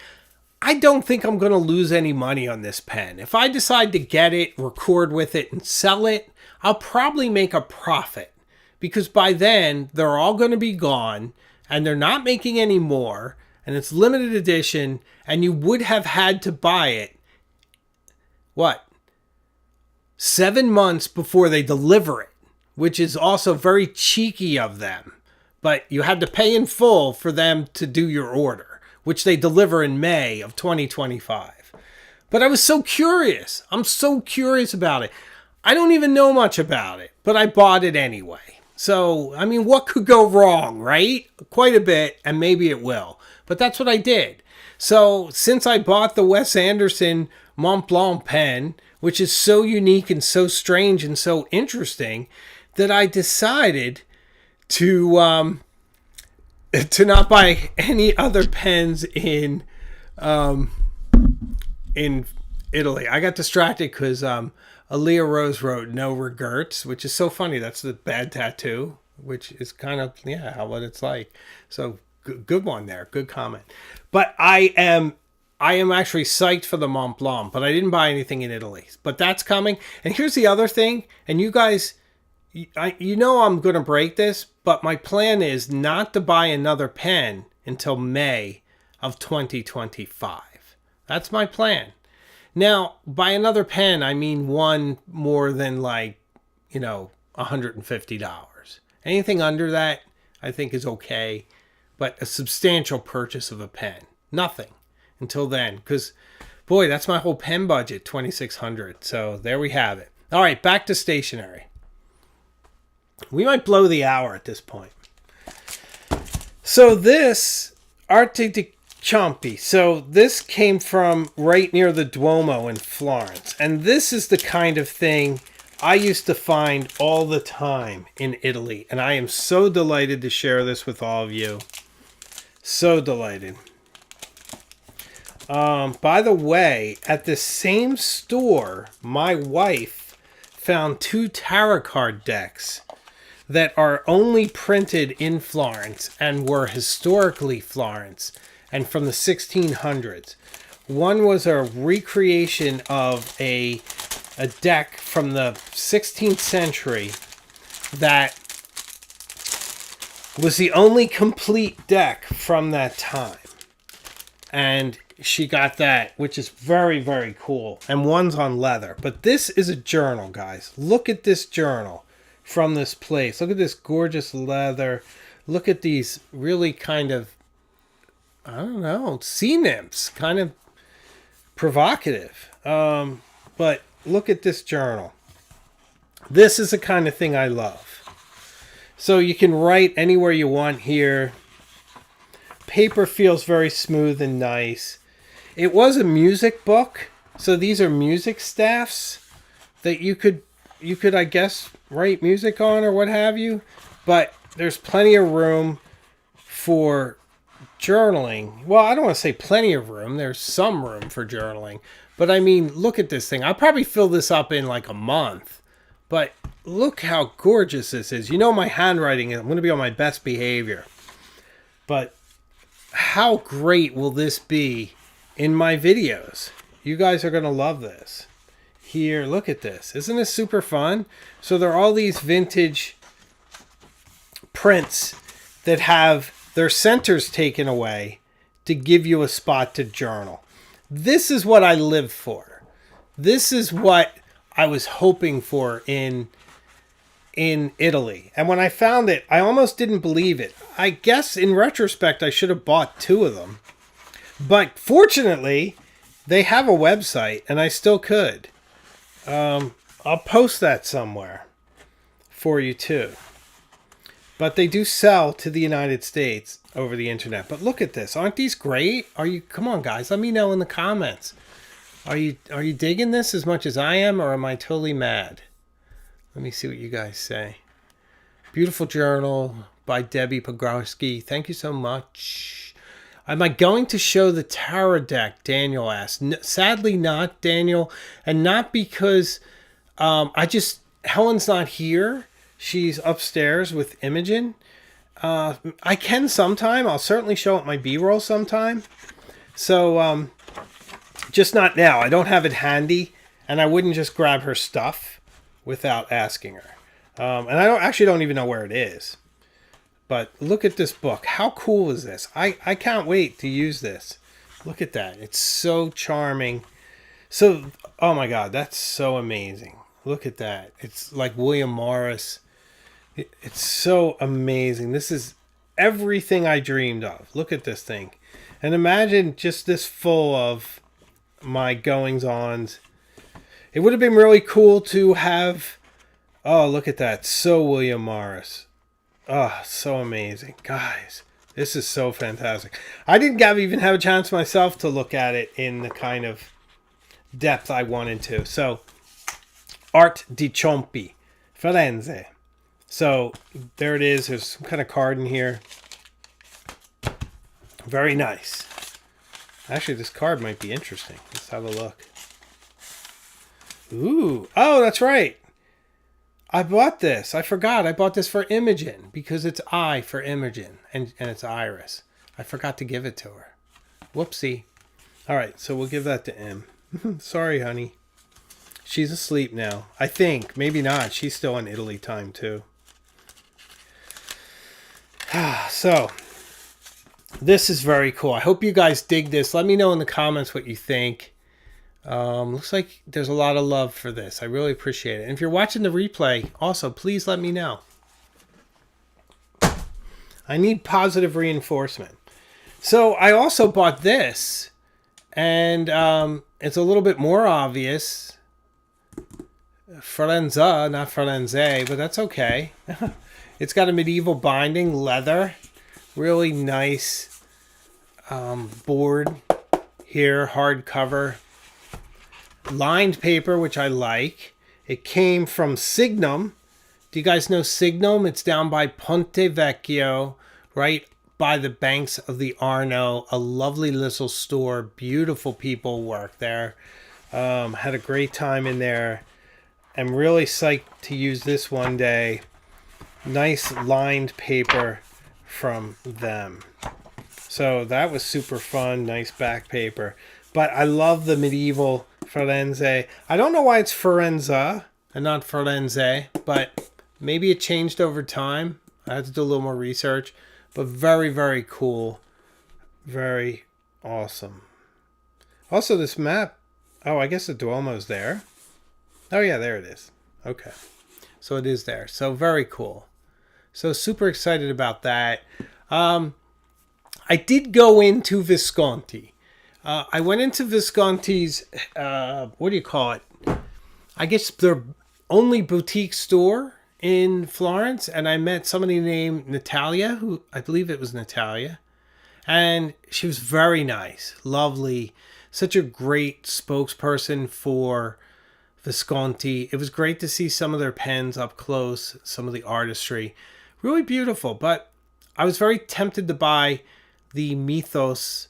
I don't think I'm going to lose any money on this pen. If I decide to get it, record with it, and sell it, I'll probably make a profit. Because by then, they're all going to be gone, and they're not making any more, and it's limited edition, and you would have had to buy it, 7 months before they deliver it, which is also very cheeky of them. But you had to pay in full for them to do your order, which they deliver in May of 2025. But I was so curious. I'm so curious about it. I don't even know much about it, but I bought it anyway. So, I mean, what could go wrong, right? Quite a bit, and maybe it will. But that's what I did. So, since I bought the Wes Anderson Mont Blanc pen, which is so unique and so strange and so interesting, that I decided to not buy any other pens in Italy. I got distracted because Aaliyah Rose wrote "No Regrets," which is so funny. That's the bad tattoo, which is kind of what it's like. So good one there, good comment. But I am actually psyched for the Mont Blanc, but I didn't buy anything in Italy. But that's coming. And here's the other thing, and you guys, you know I'm going to break this, but my plan is not to buy another pen until May of 2025. That's my plan. Now, by another pen, I mean one more than $150. Anything under that, I think is okay, but a substantial purchase of a pen, nothing until then, because boy, that's my whole pen budget, $2,600. So there we have it. All right, back to stationery. We might blow the hour at this point. So this Arte di Ciampi. So this came from right near the Duomo in Florence. And this is the kind of thing I used to find all the time in Italy. And I am so delighted to share this with all of you. So delighted. By the way, at the same store, my wife found 2 tarot card decks that are only printed in Florence and were historically Florence and from the 1600s. One was a recreation of a deck from the 16th century that was the only complete deck from that time. And she got that, which is very, very cool. And one's on leather. But this is a journal, guys. Look at this journal from this place. Look at this gorgeous leather. Look at these really kind of, I don't know, sea nymphs. Kind of provocative. But look at this journal. This is the kind of thing I love. So you can write anywhere you want here. Paper feels very smooth and nice. It was a music book, so these are music staffs that you could I guess write music on or what have you. But there's plenty of room for journaling. Well, I don't want to say plenty of room. There's some room for journaling. But I mean, look at this thing. I'll probably fill this up in like a month. But look how gorgeous this is. You know my handwriting, I'm going to be on my best behavior. But how great will this be in my videos? You guys are going to love this. Here, look at this. Isn't this super fun? So there are all these vintage prints that have their centers taken away to give you a spot to journal. This is what I live for. This is what I was hoping for in Italy. And when I found it, I almost didn't believe it. I guess in retrospect, I should have bought 2 of them. But fortunately, they have a website and I still could. I'll post that somewhere for you too. But they do sell to the United States over the internet. But look at this. Aren't these great? Come on guys, let me know in the comments. Are you digging this as much as I am, or am I totally mad? Let me see what you guys say. Beautiful journal by Debbie Pogrowski. Thank you so much. Am I going to show the tarot deck? Daniel asked. Sadly not, Daniel. And not because Helen's not here. She's upstairs with Imogen. I can sometime. I'll certainly show it my B-roll sometime. So, just not now. I don't have it handy. And I wouldn't just grab her stuff without asking her. And I don't even know where it is. But look at this book. How cool is this? I can't wait to use this. Look at that. It's so charming. So, oh my God, that's so amazing. Look at that. It's like William Morris. It's so amazing. This is everything I dreamed of. Look at this thing. And imagine just this full of my goings-ons. It would have been really cool to have... Oh, look at that. So William Morris. Oh, so amazing. Guys, this is so fantastic. I didn't even have a chance myself to look at it in the kind of depth I wanted to. So, Art di Ciompi, Florence. So, there it is. There's some kind of card in here. Very nice. Actually, this card might be interesting. Let's have a look. Ooh. Oh, that's right. I bought this. I forgot. I bought this for Imogen because it's I for Imogen and it's Iris. I forgot to give it to her. Whoopsie. All right, so we'll give that to Im. Sorry, honey. She's asleep now. I think. Maybe not. She's still in Italy time, too. So, this is very cool. I hope you guys dig this. Let me know in the comments what you think. Looks like there's a lot of love for this. I really appreciate it. And if you're watching the replay, also, please let me know. I need positive reinforcement. So I also bought this, and it's a little bit more obvious. Forenza, not Forense, but that's okay. It's got a medieval binding, leather, really nice board here, hardcover. Lined paper, which I like. It came from Signum. Do you guys know Signum? It's down by Ponte Vecchio, right by the banks of the Arno. A lovely little store. Beautiful people work there. Had a great time in there. I'm really psyched to use this one day. Nice lined paper from them. So that was super fun. Nice back paper. But I love the medieval Firenze. I don't know why it's Forenza and not Firenze, but maybe it changed over time. I had to do a little more research. But very, very cool. Very awesome. Also, this map. Oh, I guess the Duomo's there. Oh, yeah, there it is. Okay. So it is there. So very cool. So super excited about that. I did go into Visconti. I went into Visconti's, what do you call it? I guess their only boutique store in Florence. And I met somebody named Natalia, who I believe it was Natalia. And she was very nice, lovely, such a great spokesperson for Visconti. It was great to see some of their pens up close, some of the artistry. Really beautiful, but I was very tempted to buy the Mythos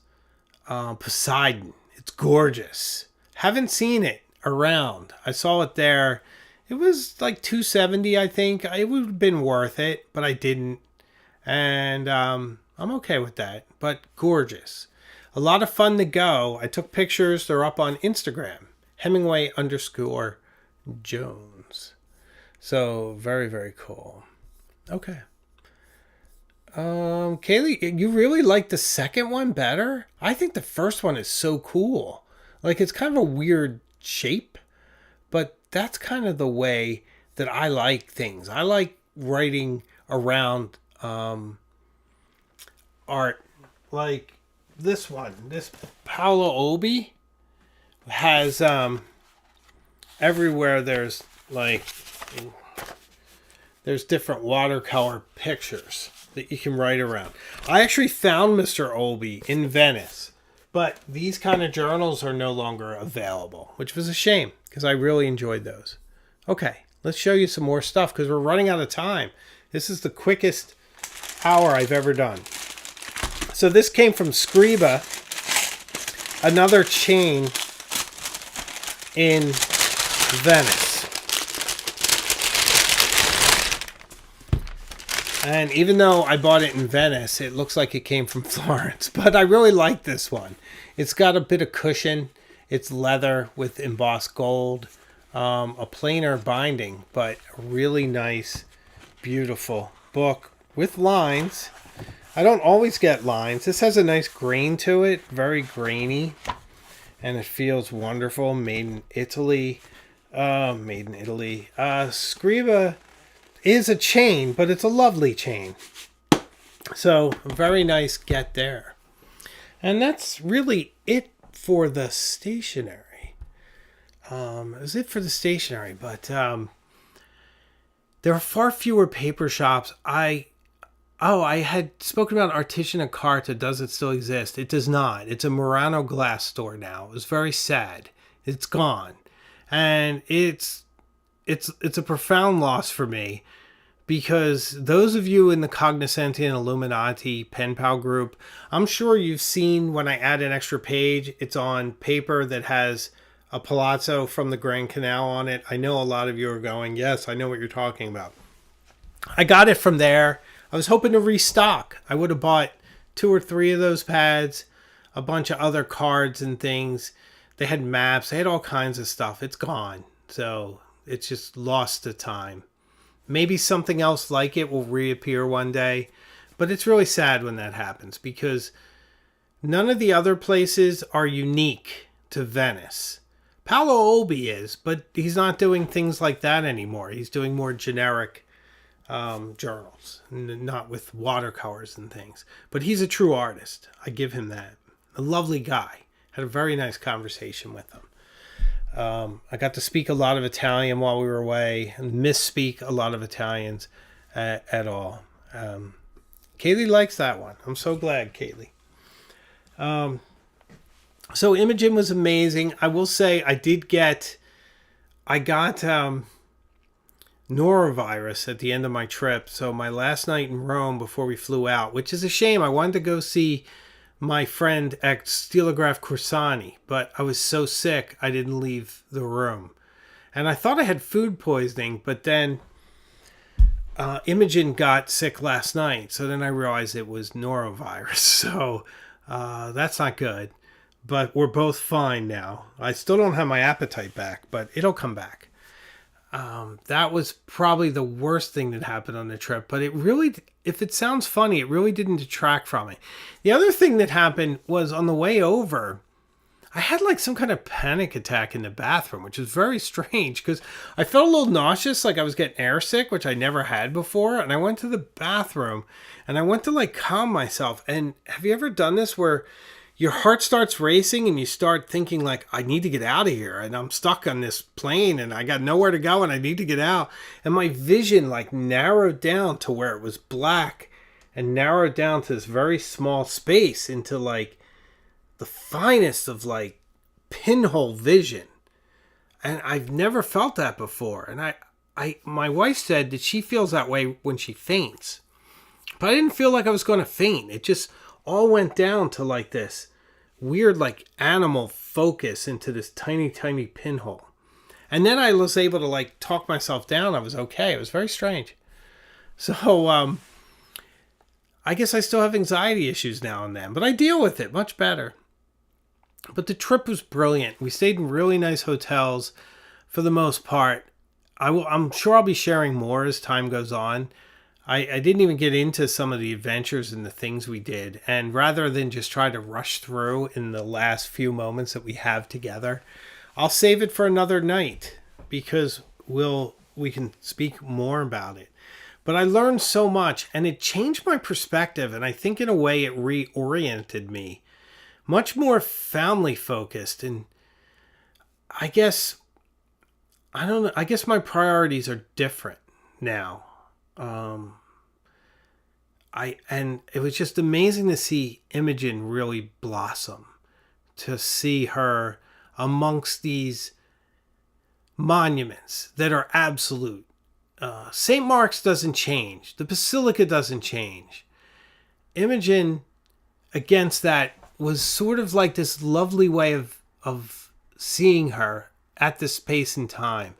Poseidon. It's gorgeous. Haven't seen it around. I saw it there. It was like $270, I think. It would have been worth it, but I didn't. And I'm okay with that, but gorgeous. A lot of fun to go. I took pictures. They're up on Instagram. Hemingway_Jones. So very, very cool. Okay. Kaylee, you really like the second one better? I think the first one is so cool. Like, it's kind of a weird shape, but that's kind of the way that I like things. I like writing around art. Like this one, this Paolo Obi has everywhere there's different watercolor pictures that you can write around. I actually found Mr. Obi in Venice, but these kind of journals are no longer available, which was a shame because I really enjoyed those. Okay, let's show you some more stuff because we're running out of time. This is the quickest hour I've ever done. So this came from Scriba, another chain in Venice. And even though I bought it in Venice, it looks like it came from Florence. But I really like this one. It's got a bit of cushion. It's leather with embossed gold. A plainer binding, but a really nice, beautiful book with lines. I don't always get lines. This has a nice grain to it. Very grainy. And it feels wonderful. Made in Italy. Scriba is a chain, but it's a lovely chain. So, very nice get there. And that's really it for the stationery. Is it for the stationery, but there are far fewer paper shops. I had spoken about Artigiana Carta. Does it still exist? It does not. It's a Murano glass store now. It was very sad. It's gone. And it's a profound loss for me because those of you in the Cognoscenti and Illuminati pen pal group, I'm sure you've seen when I add an extra page, it's on paper that has a palazzo from the Grand Canal on it. I know a lot of you are going, yes, I know what you're talking about. I got it from there. I was hoping to restock. I would have bought 2 or 3 of those pads, a bunch of other cards and things. They had maps. They had all kinds of stuff. It's gone. So it's just lost to time. Maybe something else like it will reappear one day. But it's really sad when that happens because none of the other places are unique to Venice. Paolo Obi is, but he's not doing things like that anymore. He's doing more generic journals, not with watercolors and things. But he's a true artist. I give him that. A lovely guy. Had a very nice conversation with him. I got to speak a lot of Italian while we were away and misspeak a lot of Italians at all. Kaylee likes that one. I'm so glad, Kaylee. So Imogen was amazing. I will say I got norovirus at the end of my trip. So my last night in Rome before we flew out, which is a shame. I wanted to go see my friend at Stilograph Corsani, but I was so sick I didn't leave the room. And I thought I had food poisoning, but then Imogen got sick last night. So then I realized it was norovirus. So that's not good. But we're both fine now. I still don't have my appetite back, but it'll come back. That was probably the worst thing that happened on the trip, but it really, if it sounds funny, it really didn't detract from it. The other thing that happened was on the way over, I had like some kind of panic attack in the bathroom, which is very strange because I felt a little nauseous, like I was getting airsick, which I never had before. And I went to the bathroom and I went to like calm myself. And have you ever done this where your heart starts racing and you start thinking like, I need to get out of here and I'm stuck on this plane and I got nowhere to go and I need to get out. And my vision like narrowed down to where it was black and narrowed down to this very small space into like the finest of like pinhole vision. And I've never felt that before. And my wife said that she feels that way when she faints. But I didn't feel like I was going to faint. It just all went down to like this weird like animal focus into this tiny, tiny pinhole. And then I was able to like talk myself down. I was okay. It was very strange. So I guess I still have anxiety issues now and then, but I deal with it much better. But the trip was brilliant. We stayed in really nice hotels for the most part. I'm sure I'll be sharing more as time goes on. I didn't even get into some of the adventures and the things we did. And rather than just try to rush through in the last few moments that we have together, I'll save it for another night because we can speak more about it. But I learned so much and it changed my perspective. And I think in a way it reoriented me. Much more family focused. And I guess, I don't know, I guess my priorities are different now. And it was just amazing to see Imogen really blossom, to see her amongst these monuments that are absolute. St. Mark's doesn't change. The Basilica doesn't change. Imogen, against that, was sort of like this lovely way of seeing her at this space and time.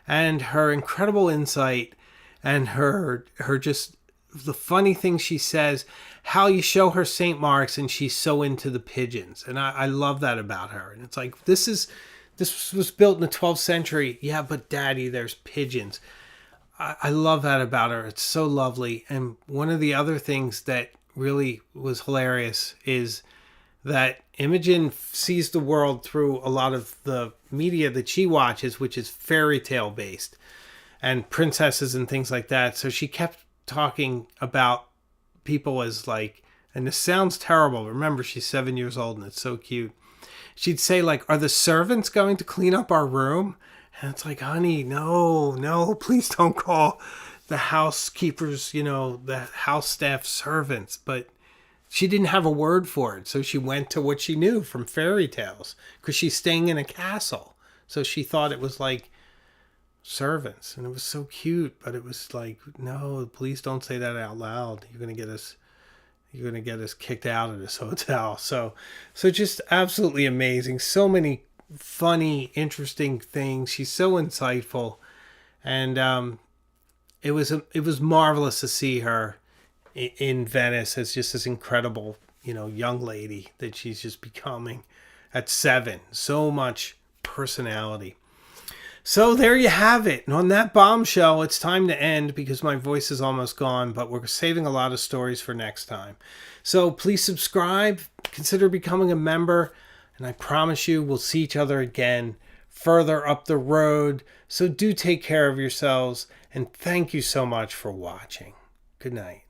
And her incredible insight and her just the funny things she says, how you show her St. Mark's and she's so into the pigeons. And I love that about her. And it's like, this was built in the 12th century. Yeah, but Daddy, there's pigeons. I love that about her. It's so lovely. And one of the other things that really was hilarious is that Imogen sees the world through a lot of the media that she watches, which is fairy tale based and princesses and things like that. So she kept talking about people as like, and this sounds terrible. Remember, she's 7 years old and it's so cute. She'd say like, are the servants going to clean up our room? And it's like, honey, no, please don't call the housekeepers, the house staff servants. But she didn't have a word for it. So she went to what she knew from fairy tales because she's staying in a castle. So she thought it was like servants, and it was so cute, but it was like, no, please don't say that out loud. You're going to get us kicked out of this hotel. So just absolutely amazing. So many funny, interesting things. She's so insightful. And it was marvelous to see her in Venice as just this incredible, young lady that she's just becoming at 7. So much personality. So there you have it. And on that bombshell, it's time to end because my voice is almost gone, but we're saving a lot of stories for next time. So please subscribe, consider becoming a member, and I promise you we'll see each other again further up the road. So do take care of yourselves, and thank you so much for watching. Good night.